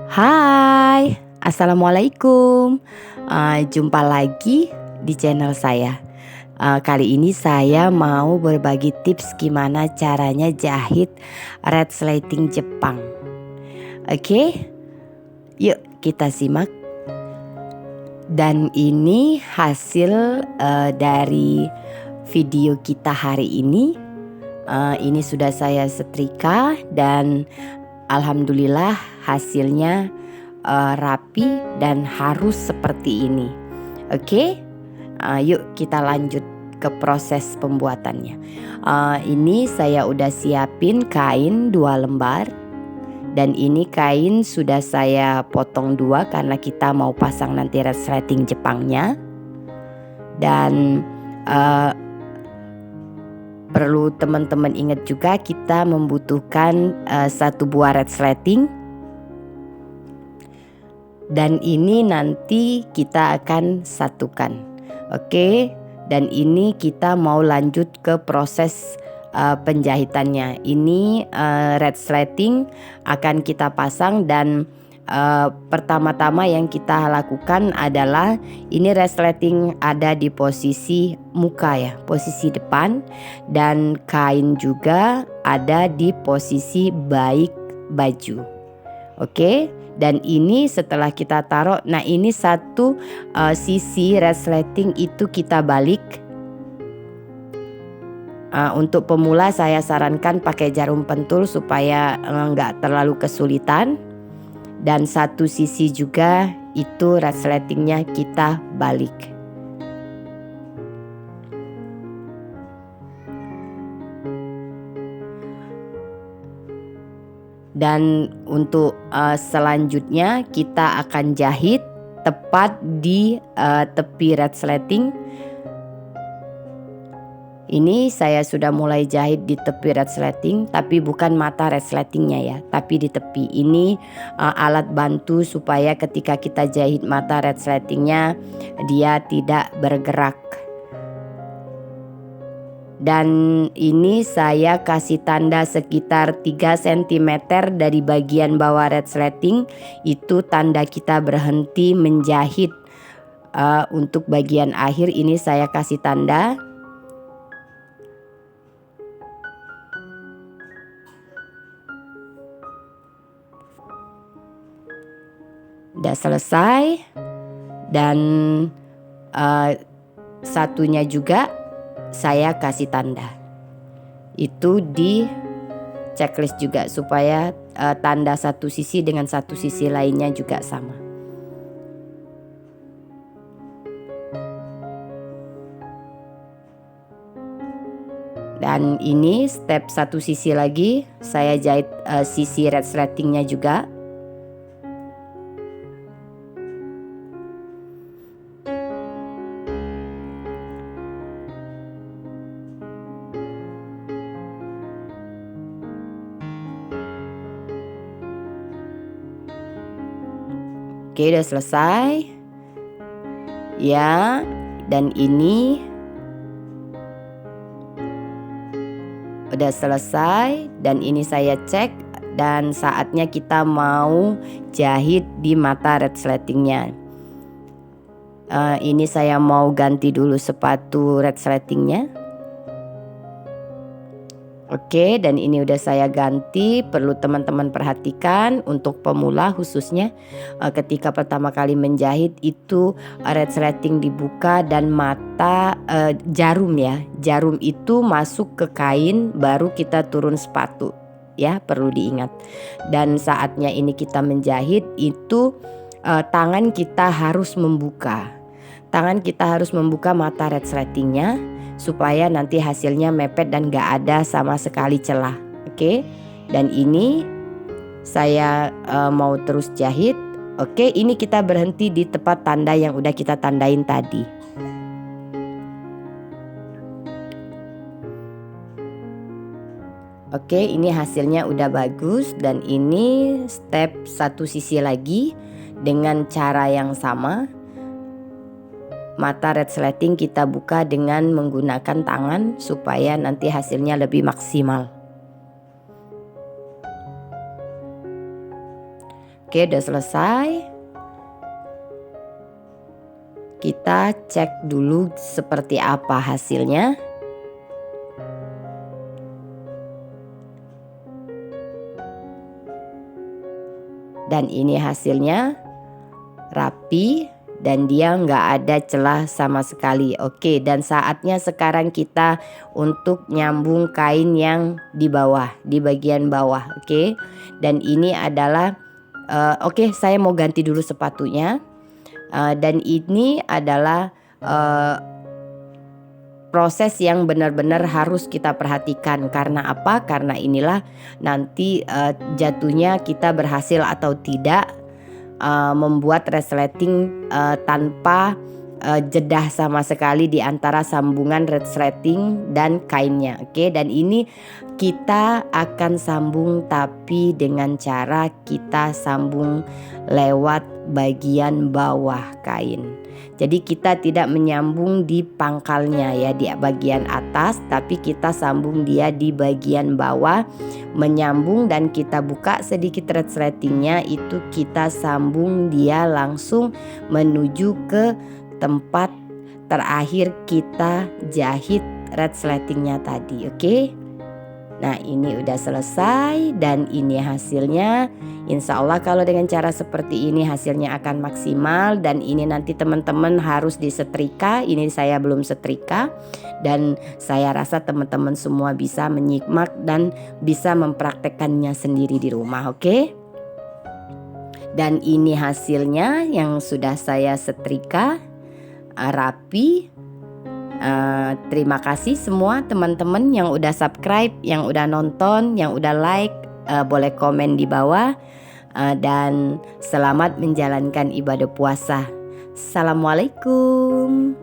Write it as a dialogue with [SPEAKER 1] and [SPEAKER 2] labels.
[SPEAKER 1] Hai, assalamualaikum. Jumpa lagi di channel saya. Kali ini saya mau berbagi tips gimana caranya jahit resleting Jepang. Oke, yuk kita simak. Dan ini hasil dari video kita hari ini. Ini sudah saya setrika dan alhamdulillah hasilnya rapi dan harus seperti ini. Oke, yuk kita lanjut ke proses pembuatannya. Ini saya udah siapin kain 2 lembar. Dan ini kain sudah saya potong 2 karena kita mau pasang nanti resleting Jepangnya. Dan perlu teman-teman ingat juga kita membutuhkan 1 buah resleting. Dan ini nanti kita akan satukan. Oke, dan ini kita mau lanjut ke proses penjahitannya. Ini resleting akan kita pasang dan pertama-tama yang kita lakukan adalah ini resleting ada di posisi muka ya, posisi depan, dan kain juga ada di posisi baik baju. Oke, dan ini setelah kita taruh, nah ini satu sisi resleting itu kita balik. Untuk pemula saya sarankan pakai jarum pentul supaya nggak terlalu kesulitan. Dan satu sisi juga itu resletingnya kita balik. Dan untuk selanjutnya kita akan jahit tepat di tepi resleting. Ini saya sudah mulai jahit di tepi resleting, tapi bukan mata resletingnya ya, tapi di tepi. Ini alat bantu supaya ketika kita jahit mata resletingnya dia tidak bergerak. Dan ini saya kasih tanda sekitar 3 cm dari bagian bawah resleting. Itu tanda kita berhenti menjahit. Untuk bagian akhir ini saya kasih tanda. Udah selesai. Dan satunya juga saya kasih tanda. Itu di checklist juga supaya tanda satu sisi dengan satu sisi lainnya juga sama. Dan ini step satu sisi lagi saya jahit sisi resletingnya juga. Oke, udah selesai ya. Dan ini udah selesai. Dan ini saya cek. Dan saatnya kita mau jahit di mata resletingnya. Ini saya mau ganti dulu sepatu resletingnya. Oke, dan ini udah saya ganti. Perlu teman-teman perhatikan untuk pemula khususnya ketika pertama kali menjahit itu resleting dibuka dan mata jarum ya. Jarum itu masuk ke kain baru kita turun sepatu ya, perlu diingat. Dan saatnya ini kita menjahit itu tangan kita harus membuka. Tangan kita harus membuka mata resletingnya supaya nanti hasilnya mepet dan gak ada sama sekali celah. Oke, dan ini saya mau terus jahit. Oke, ini kita berhenti di tempat tanda yang udah kita tandain tadi. Oke, ini hasilnya udah bagus. Dan ini step satu sisi lagi dengan cara yang sama. Mata resleting kita buka dengan menggunakan tangan supaya nanti hasilnya lebih maksimal. Oke, udah selesai. Kita cek dulu seperti apa hasilnya. Dan ini hasilnya rapi dan dia nggak ada celah sama sekali. Oke, dan saatnya sekarang kita untuk nyambung kain yang di bawah, di bagian bawah. Oke, dan ini adalah oke, saya mau ganti dulu sepatunya. Dan ini adalah proses yang benar-benar harus kita perhatikan. Karena apa? Karena inilah nanti jatuhnya kita berhasil atau tidak membuat resleting tanpa jeda sama sekali di antara sambungan resleting dan kainnya. Oke, dan ini kita akan sambung tapi dengan cara kita sambung lewat bagian bawah kain. Jadi kita tidak menyambung di pangkalnya ya, di bagian atas, tapi kita sambung dia di bagian bawah, menyambung dan kita buka sedikit resletingnya, itu kita sambung dia langsung menuju ke tempat terakhir kita jahit resletingnya tadi. Oke. Nah, ini udah selesai dan ini hasilnya. Insya Allah kalau dengan cara seperti ini hasilnya akan maksimal. Dan ini nanti teman-teman harus disetrika. Ini saya belum setrika. Dan saya rasa teman-teman semua bisa menyimak dan bisa mempraktekannya sendiri di rumah. Oke? Dan ini hasilnya yang sudah saya setrika rapi. Terima kasih semua teman-teman yang udah subscribe, yang udah nonton, yang udah like. Boleh komen di bawah. Dan selamat menjalankan ibadah puasa. Assalamualaikum.